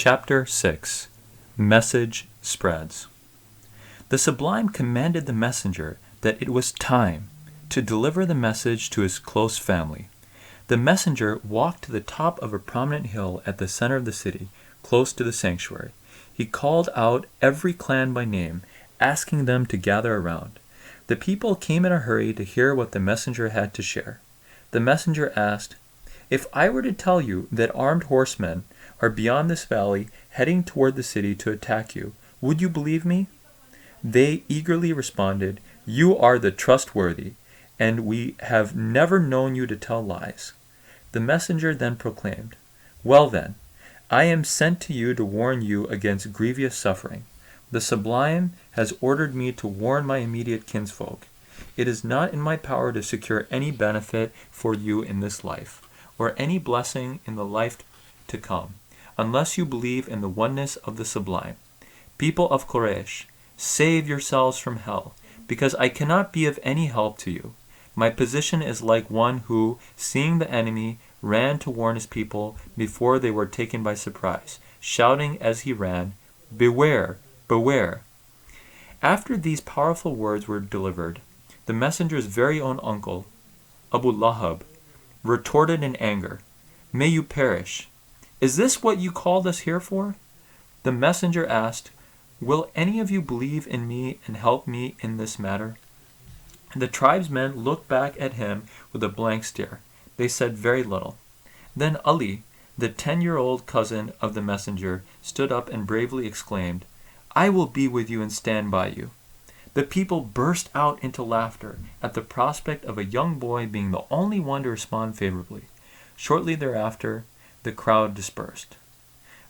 Chapter 6 Message Spreads. The Sublime commanded the messenger that it was time to deliver the message to his close family. The messenger walked to the top of a prominent hill at the center of the city, close to the sanctuary. He called out every clan by name, asking them to gather around. The people came in a hurry to hear what the messenger had to share. The messenger asked, "If I were to tell you that armed horsemen are beyond this valley, heading toward the city to attack you, would you believe me?" They eagerly responded, "You are the trustworthy, and we have never known you to tell lies." The messenger then proclaimed, "Well then, I am sent to you to warn you against grievous suffering. The Sublime has ordered me to warn my immediate kinsfolk. It is not in my power to secure any benefit for you in this life, or any blessing in the life to come, unless you believe in the oneness of the Sublime. People of Quraysh, save yourselves from hell, because I cannot be of any help to you. My position is like one who, seeing the enemy, ran to warn his people before they were taken by surprise, shouting as he ran, 'Beware, beware!'" After these powerful words were delivered, the messenger's very own uncle, Abu Lahab, retorted in anger, "May you perish! Is this what you called us here for?" The messenger asked, "Will any of you believe in me and help me in this matter?" The tribesmen looked back at him with a blank stare. They said very little. Then Ali, the 10-year-old cousin of the messenger, stood up and bravely exclaimed, "I will be with you and stand by you." The people burst out into laughter at the prospect of a young boy being the only one to respond favorably. Shortly thereafter, the crowd dispersed.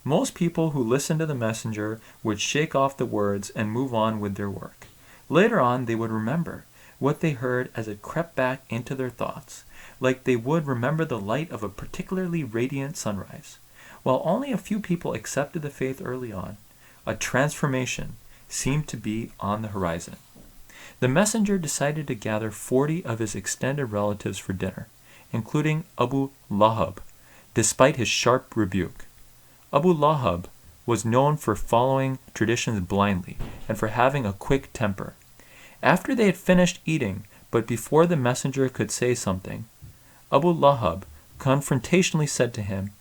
Most people who listened to the messenger would shake off the words and move on with their work. Later on, they would remember what they heard as it crept back into their thoughts, like they would remember the light of a particularly radiant sunrise. While only a few people accepted the faith early on, a transformation seemed to be on the horizon. The messenger decided to gather 40 of his extended relatives for dinner, including Abu Lahab, despite his sharp rebuke. Abu Lahab was known for following traditions blindly and for having a quick temper. After they had finished eating, but before the messenger could say something, Abu Lahab confrontationally said to him,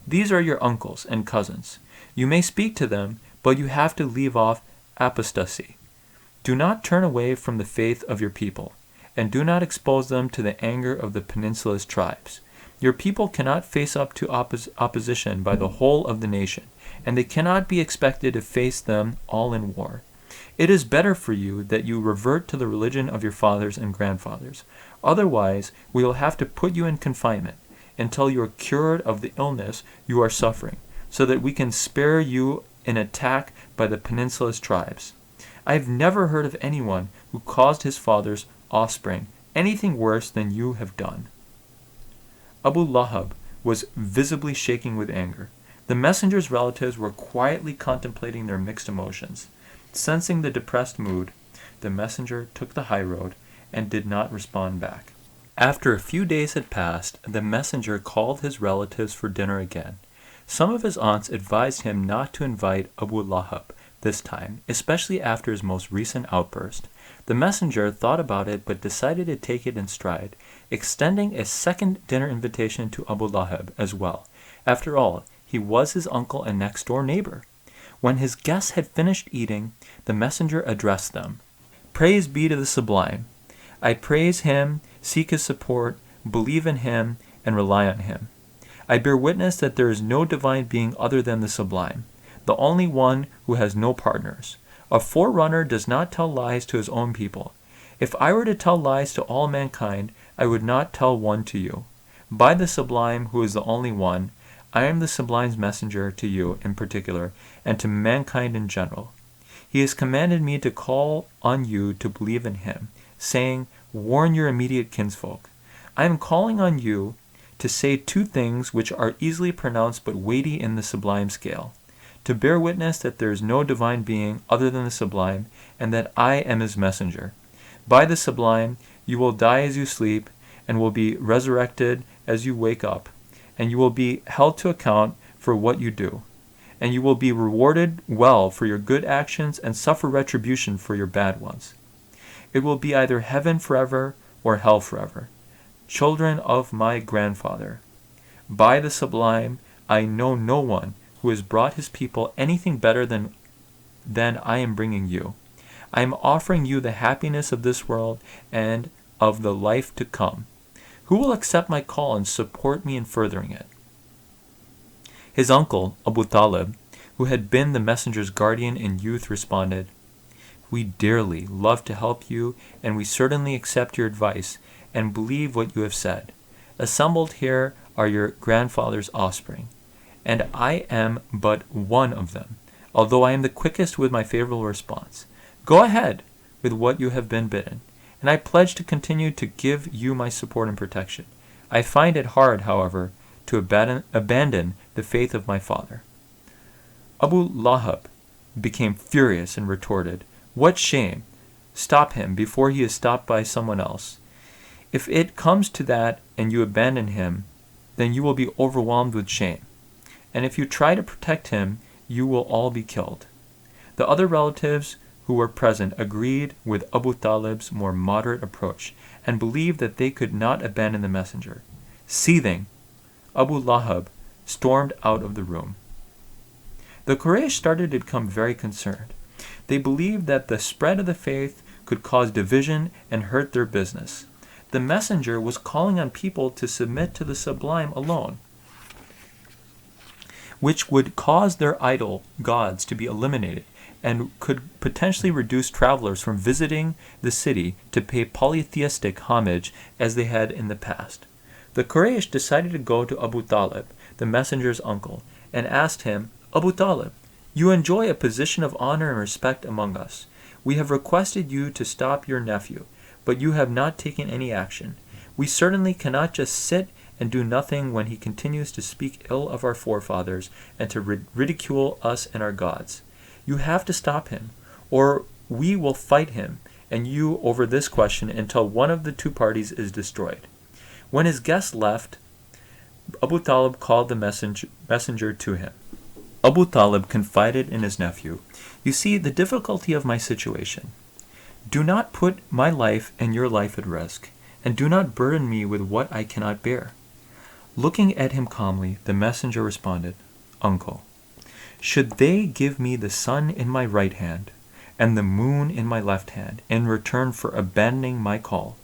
"These are your uncles and cousins. You may speak to them, but you have to leave off apostasy. Do not turn away from the faith of your people, and do not expose them to the anger of the peninsula's tribes. Your people cannot face up to opposition by the whole of the nation, and they cannot be expected to face them all in war. It is better for you that you revert to the religion of your fathers and grandfathers. Otherwise, we will have to put you in confinement until you are cured of the illness you are suffering, so that we can spare you an attack by the peninsula's tribes. I have never heard of anyone who caused his father's offspring anything worse than you have done." Abu Lahab was visibly shaking with anger. The messenger's relatives were quietly contemplating their mixed emotions. Sensing the depressed mood, the messenger took the high road and did not respond back. After a few days had passed, the messenger called his relatives for dinner again. Some of his aunts advised him not to invite Abu Lahab this time, especially after his most recent outburst. The messenger thought about it but decided to take it in stride, extending a second dinner invitation to Abu Lahab as well. After all, he was his uncle and next-door neighbor. When his guests had finished eating, the messenger addressed them. "Praise be to the Sublime. I praise him, seek his support, believe in him, and rely on him. I bear witness that there is no divine being other than the Sublime, the only one who has no partners. A forerunner does not tell lies to his own people. If I were to tell lies to all mankind, I would not tell one to you. By the Sublime, who is the only one, I am the Sublime's messenger to you in particular, and to mankind in general. He has commanded me to call on you to believe in him, saying, 'Warn your immediate kinsfolk.' I am calling on you to say two things which are easily pronounced but weighty in the Sublime scale: to bear witness that there is no divine being other than the Sublime, and that I am his messenger. By the Sublime, you will die as you sleep, and will be resurrected as you wake up, and you will be held to account for what you do. and you will be rewarded well for your good actions and suffer retribution for your bad ones. It will be either heaven forever or hell forever. Children of my grandfather, by the sublime, I know no one who has brought his people anything better than I am bringing you. I am offering you the happiness of this world and of the life to come. Who will accept my call and support me in furthering it? His uncle, Abu Talib, who had been the messenger's guardian in youth, responded, We dearly love to help you, and we certainly accept your advice and believe what you have said. Assembled here are your grandfather's offspring, and I am but one of them, although I am the quickest with my favorable response. Go ahead with what you have been bidden, and I pledge to continue to give you my support and protection. I find it hard, however, to abandon the faith of my father. Abu Lahab became furious and retorted, What shame! Stop him before he is stopped by someone else. If it comes to that and you abandon him, then you will be overwhelmed with shame. And if you try to protect him, you will all be killed. The other relatives who were present agreed with Abu Talib's more moderate approach and believed that they could not abandon the messenger. Seething, Abu Lahab stormed out of the room. The Quraysh started to become very concerned. They believed that the spread of the faith could cause division and hurt their business. The messenger was calling on people to submit to the sublime alone, which would cause their idol gods to be eliminated and could potentially reduce travelers from visiting the city to pay polytheistic homage as they had in the past. The Quraysh decided to go to Abu Talib, the messenger's uncle, and asked him, Abu Talib, you enjoy a position of honor and respect among us. We have requested you to stop your nephew, but you have not taken any action. We certainly cannot just sit and do nothing when he continues to speak ill of our forefathers and to ridicule us and our gods. You have to stop him, or we will fight him and you over this question until one of the two parties is destroyed. When his guests left, Abu Talib called the messenger to him. Abu Talib confided in his nephew, You see the difficulty of my situation. Do not put my life and your life at risk, and do not burden me with what I cannot bear. Looking at him calmly, the messenger responded, Uncle, should they give me the sun in my right hand and the moon in my left hand in return for abandoning my call,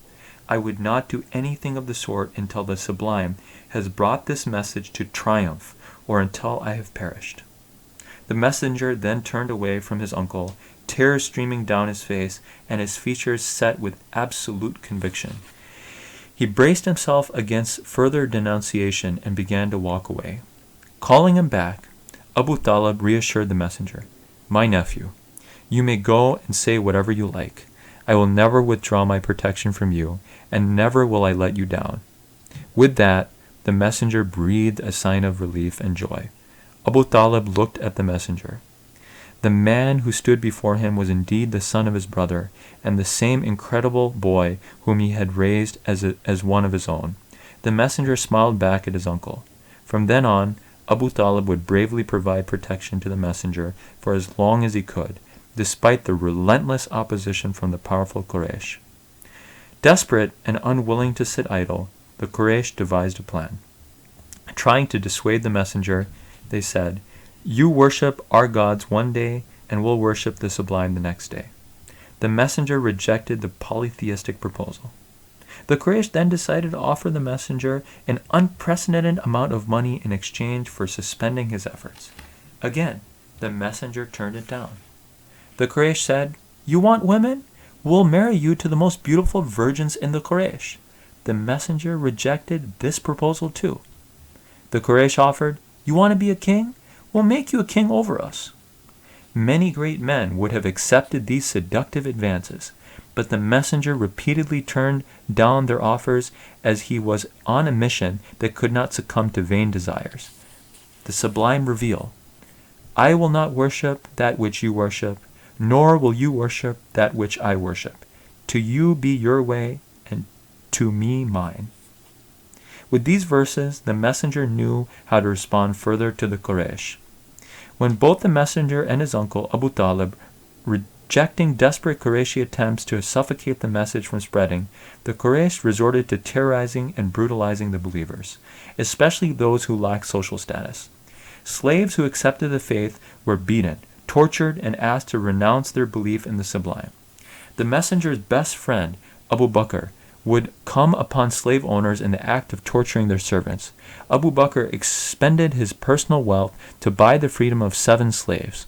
I would not do anything of the sort until the sublime has brought this message to triumph or until I have perished. The messenger then turned away from his uncle, tears streaming down his face and his features set with absolute conviction. He braced himself against further denunciation and began to walk away. Calling him back, Abu Talib reassured the messenger, My nephew, you may go and say whatever you like. I will never withdraw my protection from you, and never will I let you down. With that, the messenger breathed a sign of relief and joy. Abu Talib looked at the messenger. The man who stood before him was indeed the son of his brother, and the same incredible boy whom he had raised as one of his own. The messenger smiled back at his uncle. From then on, Abu Talib would bravely provide protection to the messenger for as long as he could, despite the relentless opposition from the powerful Quraysh. Desperate and unwilling to sit idle, the Quraysh devised a plan. Trying to dissuade the messenger, they said, You worship our gods one day, and we'll worship the sublime the next day. The messenger rejected the polytheistic proposal. The Quraysh then decided to offer the messenger an unprecedented amount of money in exchange for suspending his efforts. Again, the messenger turned it down. The Quraysh said, You want women? We'll marry you to the most beautiful virgins in the Quraysh. The messenger rejected this proposal too. The Quraysh offered, You want to be a king? We'll make you a king over us. Many great men would have accepted these seductive advances, but the messenger repeatedly turned down their offers as he was on a mission that could not succumb to vain desires. The sublime reveal, I will not worship that which you worship, nor will you worship that which I worship. To you be your way, and to me mine. With these verses, the messenger knew how to respond further to the Quraysh. When both the messenger and his uncle Abu Talib, rejecting desperate Qurayshi attempts to suffocate the message from spreading, the Quraysh resorted to terrorizing and brutalizing the believers, especially those who lacked social status. Slaves who accepted the faith were beaten, tortured, and asked to renounce their belief in the sublime. The messenger's best friend, Abu Bakr, would come upon slave owners in the act of torturing their servants. Abu Bakr expended his personal wealth to buy the freedom of 7 slaves.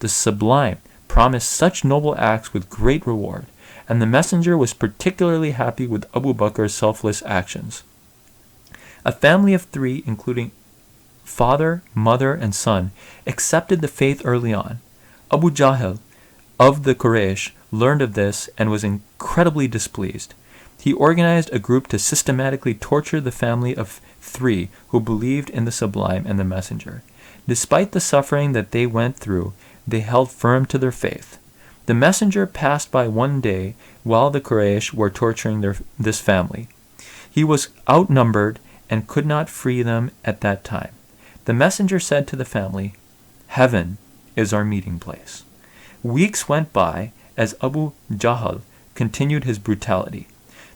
The sublime promised such noble acts with great reward, and the messenger was particularly happy with Abu Bakr's selfless actions. A family of 3, including father, mother, and son, accepted the faith early on. Abu Jahl of the Quraysh learned of this and was incredibly displeased. He organized a group to systematically torture the family of 3 who believed in the sublime and the messenger. Despite the suffering that they went through, they held firm to their faith. The messenger passed by one day while the Quraysh were torturing this family. He was outnumbered and could not free them at that time. The messenger said to the family, "Heaven is our meeting place." Weeks went by as Abu Jahl continued his brutality.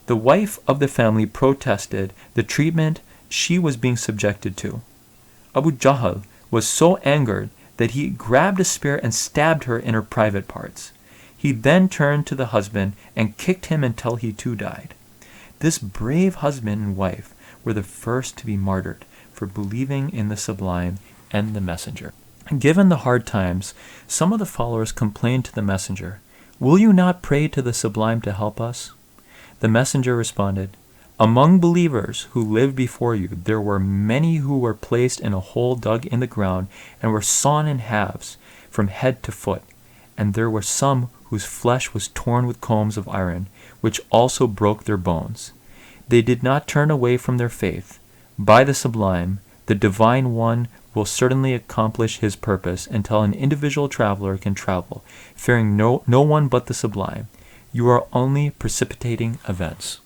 The wife of the family protested the treatment she was being subjected to. Abu Jahl was so angered that he grabbed a spear and stabbed her in her private parts. He then turned to the husband and kicked him until he too died. This brave husband and wife were the first to be martyred for believing in the sublime and the messenger. Given the hard times, some of the followers complained to the messenger, "Will you not pray to the sublime to help us?" The messenger responded, "Among believers who lived before you, there were many who were placed in a hole dug in the ground and were sawn in halves from head to foot, and there were some whose flesh was torn with combs of iron, which also broke their bones. They did not turn away from their faith. By the sublime, the Divine One will certainly accomplish his purpose until an individual traveler can travel, fearing no one but the sublime. You are only precipitating events."